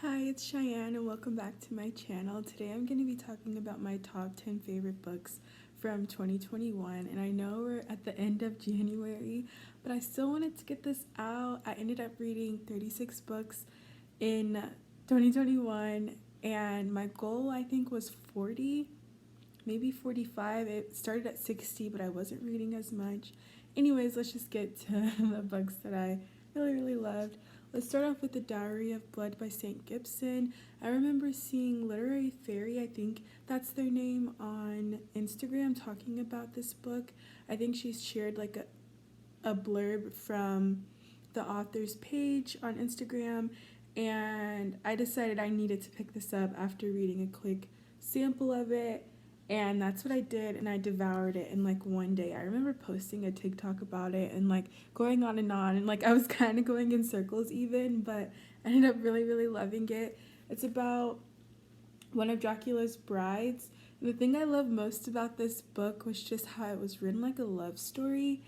Hi, it's Cheyenne and welcome back to my channel. Today I'm going to be talking about my top 10 favorite books from 2021, and I know we're at the end of January, but I still wanted to get this out. I ended up reading 36 books in 2021, and my goal I think was 40, maybe 45. It started at 60, but I wasn't reading as much. Anyways, let's just get to the books that I really loved. Let's start off with The Diary of Blood by St. Gibson. I remember seeing Literary Fairy, I think that's their name, on Instagram talking about this book. I think she's shared like a blurb from the author's page on Instagram, and I decided I needed to pick this up after reading a quick sample of it. And that's what I did, and I devoured it in like one day. I remember posting a TikTok about it and like going on, and like I was kind of going in circles even, but I ended up really loving it. It's about one of Dracula's brides. And the thing I love most about this book was just how it was written like a love story.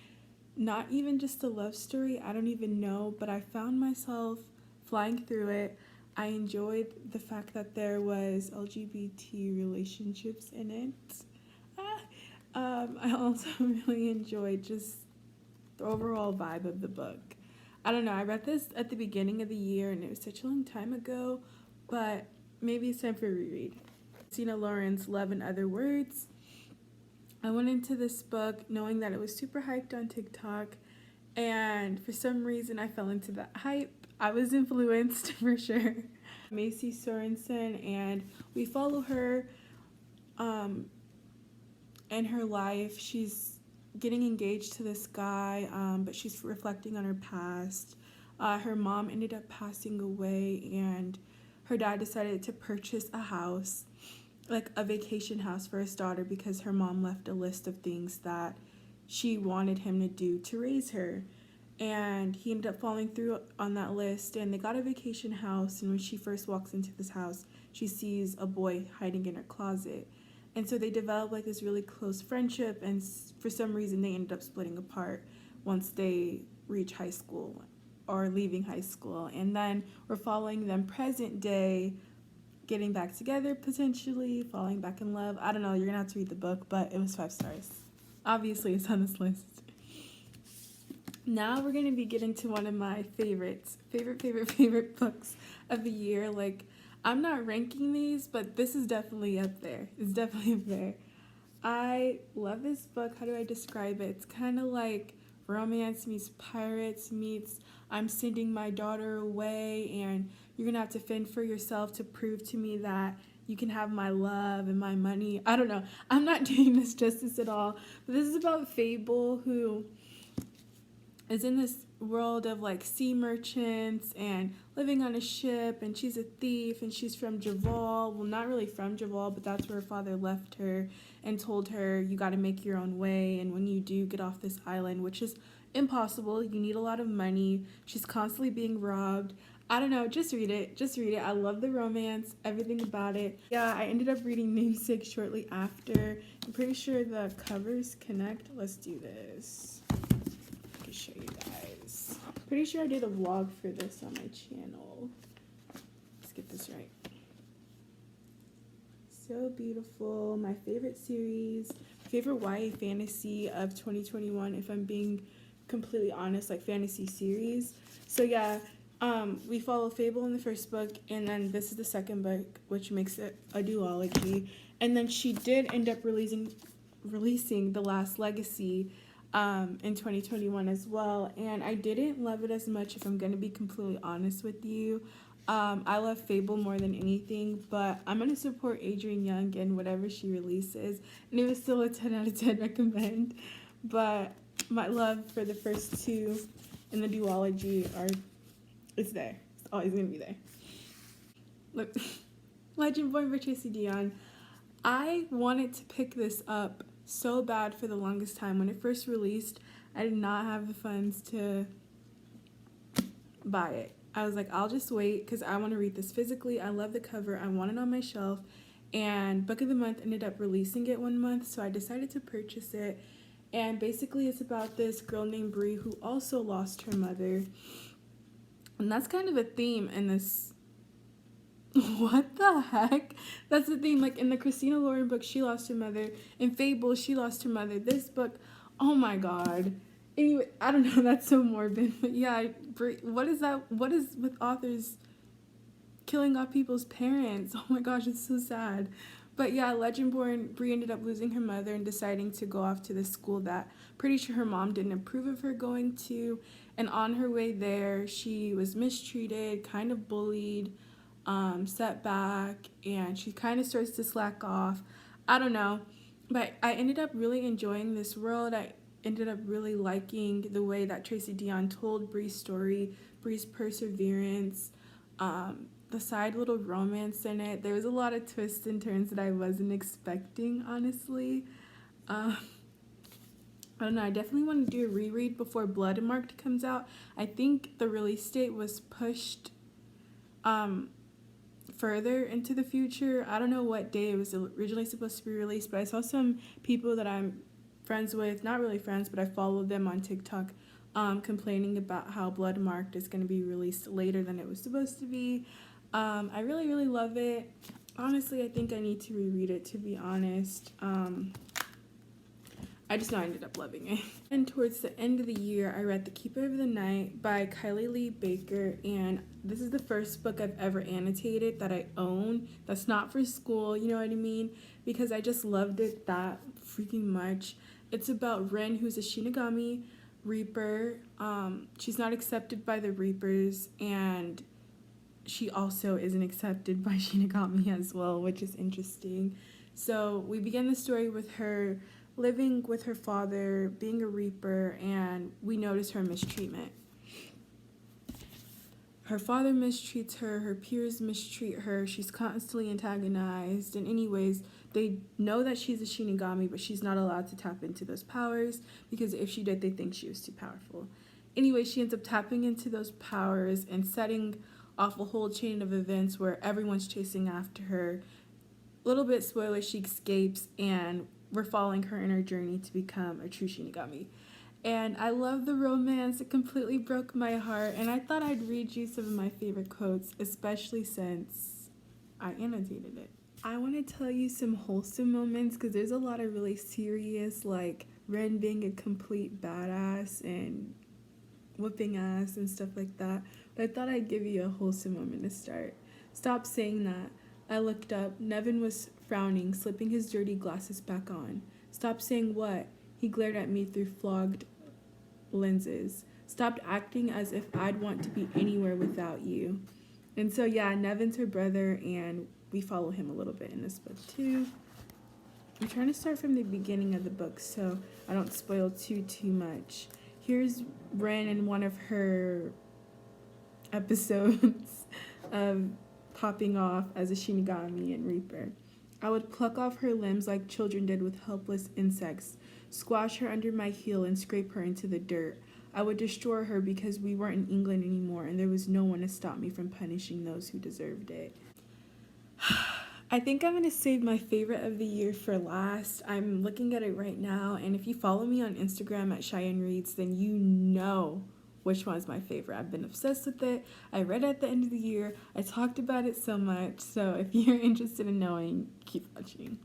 Not even just a love story, I don't even know, but I found myself flying through it. I enjoyed the fact that there was LGBT relationships in it. I also really enjoyed just the overall vibe of the book. I don't know, I read this at the beginning of the year and it was such a long time ago, but maybe it's time for a reread. Sina Lawrence, Love and Other Words. I went into this book knowing that it was super hyped on TikTok, and for some reason I fell into that hype. I was influenced for sure. Macy Sorensen, and we follow her in her life. She's getting engaged to this guy, but she's reflecting on her past. Her mom ended up passing away, and her dad decided to purchase a house, like a vacation house for his daughter, because her mom left a list of things that she wanted him to do to raise her. And he ended up following through on that list, and they got a vacation house. And when she first walks into this house, she sees a boy hiding in her closet, and so they develop like this really close friendship, and for some reason they ended up splitting apart once they reach high school or leaving high school. And then we're following them present day, getting back together, potentially falling back in love. I don't know, you're gonna have to read the book, but it was 5 stars. Obviously it's on this list. Now we're going to be getting to one of my favorite books of the year. Like, I'm not ranking these, but this is definitely up there. It's definitely up there. I love this book. How do I describe it? It's kind of like romance meets pirates meets I'm sending my daughter away, and you're going to have to fend for yourself to prove to me that you can have my love and my money. I don't know. I'm not doing this justice at all. But this is about Fable, who is in this world of like sea merchants and living on a ship, and she's a thief, and she's from Javal. Well, not really from Javal, but that's where her father left her and told her, you got to make your own way, and when you do, get off this island, which is impossible. You need a lot of money. She's constantly being robbed. I don't know, just read it. I love the romance, everything about it. Yeah, I ended up reading Namesake shortly after. I'm pretty sure the covers connect. Let's do this. Show you guys. Pretty sure I did a vlog for this on my channel. Let's get this right. So beautiful. My favorite series, favorite YA fantasy of 2021, if I'm being completely honest, like fantasy series. So yeah, we follow Fable in the first book, and then this is the second book, which makes it a duology. And then she did end up releasing The Last Legacy in 2021 as well, and I didn't love it as much, if I'm going to be completely honest with you. I love Fable more than anything, but I'm going to support Adrienne Young and whatever she releases, and it was still a 10 out of 10 recommend. But my love for the first two in the duology it's there. It's always going to be there. Look, Legend Born by Tracy Deonn. I wanted to pick this up so bad for the longest time. When it first released, I did not have the funds to buy it. I was like, I'll just wait because I want to read this physically. I love the cover. I want it on my shelf. And Book of the Month ended up releasing it one month, so I decided to purchase it. And basically it's about this girl named Bree who also lost her mother. And that's kind of a theme in this What the heck? That's the thing. Like in the Christina Lauren book, she lost her mother. In Fable, she lost her mother. This book, oh my god. Anyway, I don't know. That's so morbid. But yeah, what is that? What is with authors killing off people's parents? Oh my gosh, it's so sad. But yeah, Legendborn, Bree ended up losing her mother and deciding to go off to this school that pretty sure her mom didn't approve of her going to. And on her way there, she was mistreated, kind of bullied, set back, and she kind of starts to slack off. I don't know. But I ended up really enjoying this world. I ended up really liking the way that Tracy Deonn told Bree's story, Bree's perseverance, the side little romance in it. There was a lot of twists and turns that I wasn't expecting, honestly. I don't know. I definitely want to do a reread before Blood Marked comes out. I think the release date was pushed further into the future. I don't know what day it was originally supposed to be released, but I saw some people that I'm friends with, not really friends, but I followed them on TikTok, complaining about how Blood Marked is going to be released later than it was supposed to be. I really, really love it. Honestly, I think I need to reread it, to be honest. I just know I ended up loving it. And towards the end of the year, I read The Keeper of the Night by Kylie Lee Baker, and this is the first book I've ever annotated that I own that's not for school, you know what I mean? Because I just loved it that freaking much. It's about Ren, who's a Shinigami Reaper. She's not accepted by the Reapers, and she also isn't accepted by Shinigami as well, which is interesting. So we begin the story with her living with her father, being a Reaper, and we notice her mistreatment. Her father mistreats her, her peers mistreat her, she's constantly antagonized, and anyways, they know that she's a Shinigami, but she's not allowed to tap into those powers, because if she did, they think she was too powerful. Anyway, she ends up tapping into those powers and setting off a whole chain of events where everyone's chasing after her. Little bit spoiler, she escapes, and we're following her in her journey to become a true Shinigami. And I love the romance. It completely broke my heart, and I thought I'd read you some of my favorite quotes, especially since I annotated it. I want to tell you some wholesome moments because there's a lot of really serious, like Ren being a complete badass and whooping ass and stuff like that. But I thought I'd give you a wholesome moment to start. Stop saying that. I looked up. Nevin was frowning, slipping his dirty glasses back on. Stop saying what? He glared at me through fogged lenses. Stopped acting as if I'd want to be anywhere without you. And so, yeah, Nevin's her brother, and we follow him a little bit in this book, too. I'm trying to start from the beginning of the book so I don't spoil too much. Here's Ren in one of her episodes of popping off as a Shinigami and Reaper. I would pluck off her limbs like children did with helpless insects, squash her under my heel and scrape her into the dirt. I would destroy her because we weren't in England anymore and there was no one to stop me from punishing those who deserved it. I think I'm going to save my favorite of the year for last. I'm looking at it right now, and if you follow me on Instagram at Cheyenne Reads, then you know which one's my favorite. I've been obsessed with it. I read it at the end of the year. I talked about it so much, so if you're interested in knowing, keep watching.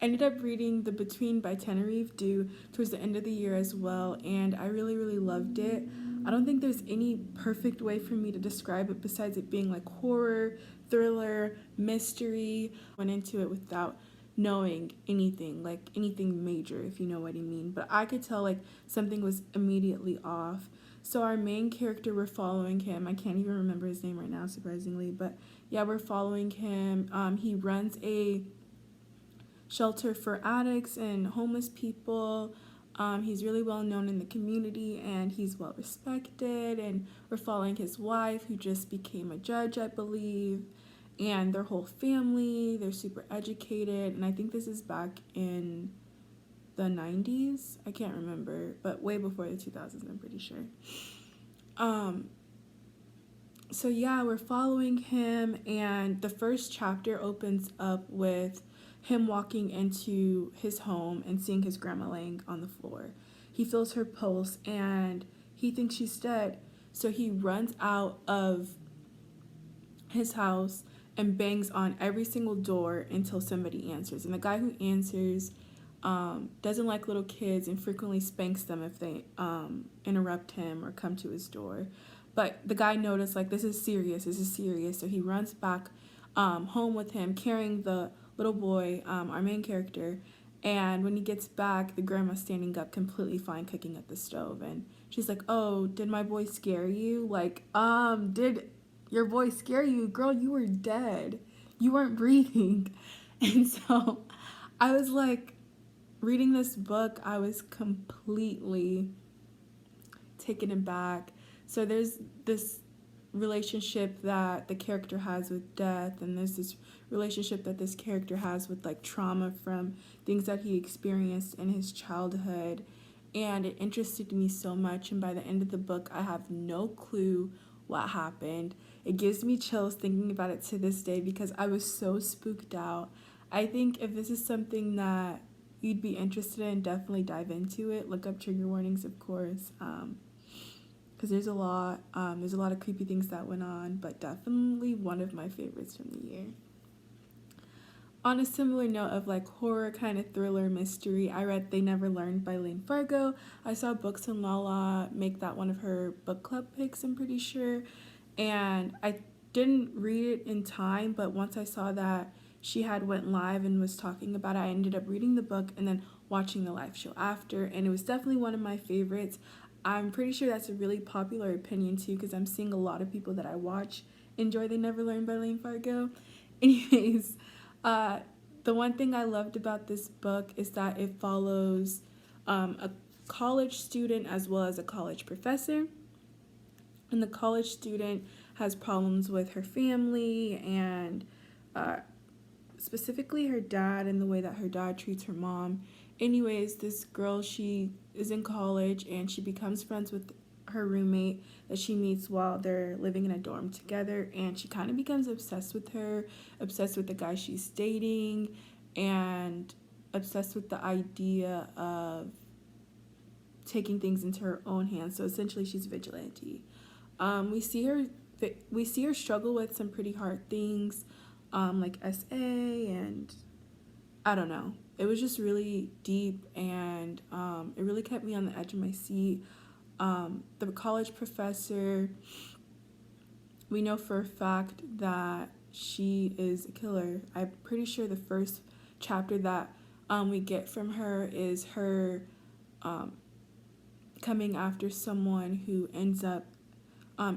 I ended up reading The Between by Tenerife due towards the end of the year as well, and I really, really loved it. I don't think there's any perfect way for me to describe it besides it being like horror, thriller, mystery. Went into it without knowing anything, like anything major, if you know what I mean. But I could tell like something was immediately off. So our main character, we're following him. I can't even remember his name right now, surprisingly. But yeah, we're following him. He runs a shelter for addicts and homeless people. He's really well known in the community and he's well respected, and we're following his wife who just became a judge, I believe, and their whole family. They're super educated, and I think this is back in the 90s. I can't remember, but way before the 2000s, I'm pretty sure. So yeah, we're following him, and the first chapter opens up with him walking into his home and seeing his grandma laying on the floor. He feels her pulse and he thinks she's dead. So he runs out of his house and bangs on every single door until somebody answers. And the guy who answers doesn't like little kids and frequently spanks them if they interrupt him or come to his door. But the guy noticed, like, this is serious, so he runs back home with him, carrying the little boy, our main character. And when he gets back, the grandma's standing up completely fine, cooking at the stove. And she's like, oh, did my boy scare you? Like, did your boy scare you? Girl, you were dead. You weren't breathing. And so I was like, reading this book, I was completely taken aback. So there's this relationship that the character has with death, and there's this relationship that this character has with like trauma from things that he experienced in his childhood, and it interested me so much. And by the end of the book, I have no clue what happened. It gives me chills thinking about it to this day because I was so spooked out. I think if this is something that you'd be interested in, definitely dive into it. Look up trigger warnings, of course, because there's a lot of creepy things that went on, but definitely one of my favorites from the year. On a similar note of like horror kind of thriller mystery, I read They Never Learned by Lane Fargo. I saw Books and Lala make that one of her book club picks, I'm pretty sure, and I didn't read it in time, but once I saw that she had went live and was talking about it, I ended up reading the book and then watching the live show after, and it was definitely one of my favorites. I'm pretty sure that's a really popular opinion too, because I'm seeing a lot of people that I watch enjoy They Never Learned by Lane Fargo. Anyways, the one thing I loved about this book is that it follows a college student as well as a college professor. And the college student has problems with her family and specifically her dad and the way that her dad treats her mom. Anyways, this girl, she is in college and she becomes friends with her roommate that she meets while they're living in a dorm together, and she kind of becomes obsessed with her, obsessed with the guy she's dating, and obsessed with the idea of taking things into her own hands. So essentially she's a vigilante. We see her struggle with some pretty hard things, like SA, and I don't know. It was just really deep, and it really kept me on the edge of my seat. The college professor, we know for a fact that she is a killer. I'm pretty sure the first chapter that we get from her is her coming after someone who ends up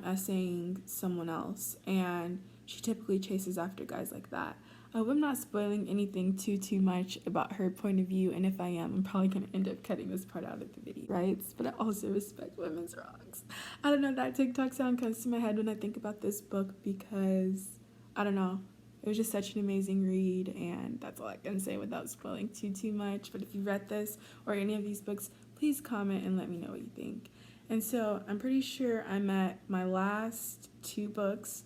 essaying someone else, and she typically chases after guys like that. I hope I'm not spoiling anything too much about her point of view, and if I am, I'm probably going to end up cutting this part out of the video, right? But I also respect women's wrongs. I don't know, that TikTok sound comes to my head when I think about this book because, I don't know, it was just such an amazing read, and that's all I can say without spoiling too much. But if you read this or any of these books, please comment and let me know what you think. And so I'm pretty sure I'm at my last 2 books,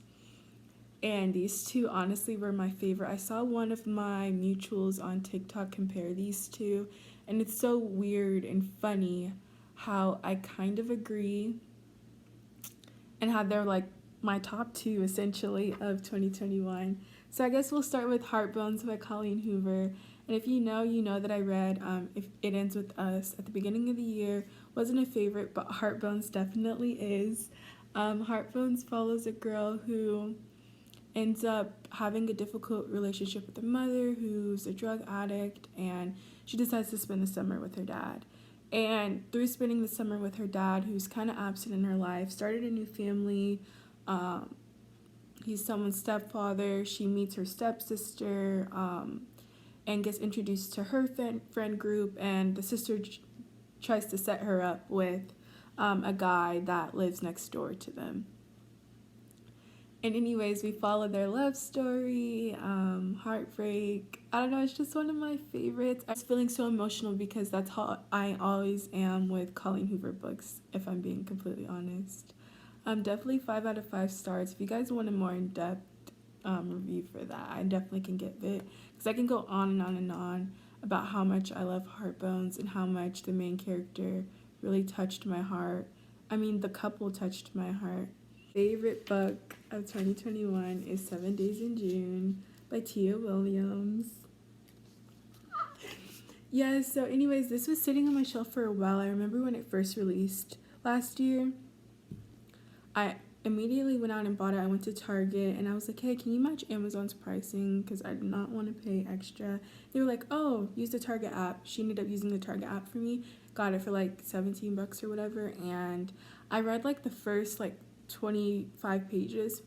and these 2 honestly were my favorite. I saw one of my mutuals on TikTok compare these 2, and it's so weird and funny how I kind of agree and how they're like my top 2 essentially of 2021. So I guess we'll start with Heartbones by Colleen Hoover. And if you know that I read If It Ends With Us at the beginning of the year. Wasn't a favorite, but Heartbones definitely is. Heartbones follows a girl who ends up having a difficult relationship with her mother, who's a drug addict, and she decides to spend the summer with her dad. And through spending the summer with her dad, who's kind of absent in her life, started a new family. He's someone's stepfather. She meets her stepsister and gets introduced to her friend group, and the sister tries to set her up with a guy that lives next door to them. And anyways, we follow their love story, heartbreak. I don't know, it's just one of my favorites. I was feeling so emotional because that's how I always am with Colleen Hoover books, if I'm being completely honest. Definitely 5 out of 5 stars. If you guys want a more in-depth review for that, I definitely can get it, because I can go on and on and on about how much I love Heartbones and how much the main character really touched my heart. I mean, the couple touched my heart. Favorite book of 2021 is 7 Days in June by Tia Williams. Yeah, so anyways, this was sitting on my shelf for a while. I remember when it first released last year, I immediately went out and bought it. I went to Target and I was like, hey, can you match Amazon's pricing? Because I did not want to pay extra. They were like, oh, use the Target app. She ended up using the Target app for me. Got it for like $17 or whatever. And I read like the first like 25 pages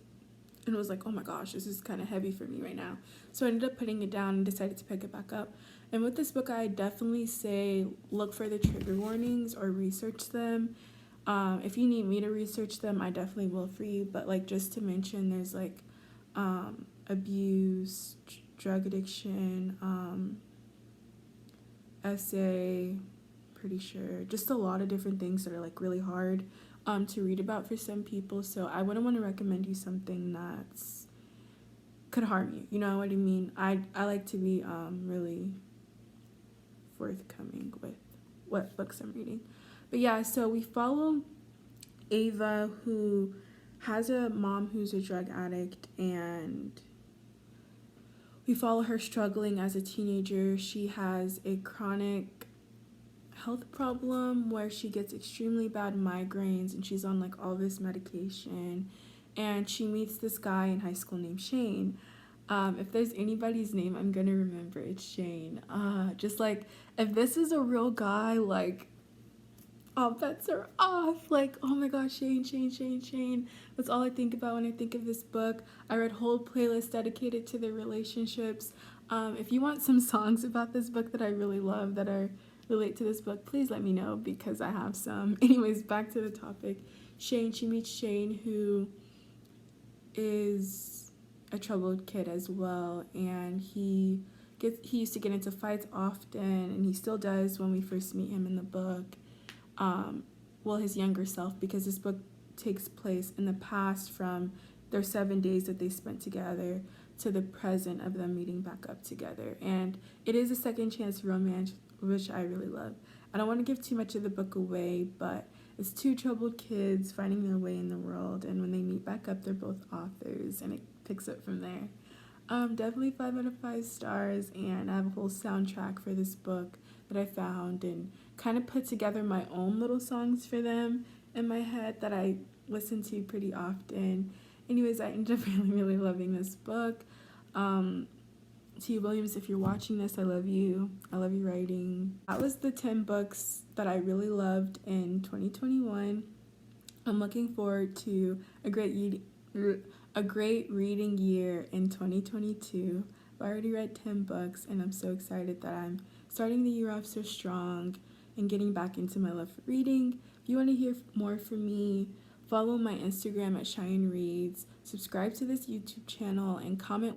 and was like, oh my gosh, this is kind of heavy for me right now. So I ended up putting it down and decided to pick it back up. And with this book, I definitely say look for the trigger warnings or research them. If you need me to research them, I definitely will for you. But like just to mention, there's like abuse, drug addiction, essay, pretty sure. Just a lot of different things that are like really hard to read about for some people. So I wouldn't want to recommend you something that's could harm you. You know what I mean? I like to be really forthcoming with what books I'm reading. But yeah, so we follow Ava, who has a mom who's a drug addict, and we follow her struggling as a teenager. She has a chronic health problem where she gets extremely bad migraines and she's on like all this medication, and she meets this guy in high school named Shane. If there's anybody's name I'm gonna remember, it's Shane. Just like if this is a real guy, like all bets are off. Like, oh my gosh, Shane. That's all I think about when I think of this book. I read whole playlists dedicated to their relationships. If you want some songs about this book that I really love that are relate to this book, please let me know because I have some. Anyways, back to the topic. She meets Shane, who is a troubled kid as well, and he used to get into fights often, and he still does when we first meet him in the book. His younger self, because this book takes place in the past from their 7 days that they spent together to the present of them meeting back up together. And it is a second chance romance, which I really love. I don't want to give too much of the book away, but it's two troubled kids finding their way in the world, and when they meet back up, they're both authors, and it picks up from there. Definitely 5 out of 5 stars, and I have a whole soundtrack for this book that I found and kind of put together my own little songs for them in my head that I listen to pretty often. Anyways, I ended up really loving this book. T. Williams, if you're watching this, I love you. I love your writing. That was the 10 books that I really loved in 2021. I'm looking forward to a great reading year in 2022. I've already read 10 books, and I'm so excited that I'm starting the year off so strong and getting back into my love for reading. If you want to hear more from me, follow my Instagram at Cheyenne Reads, subscribe to this YouTube channel, and comment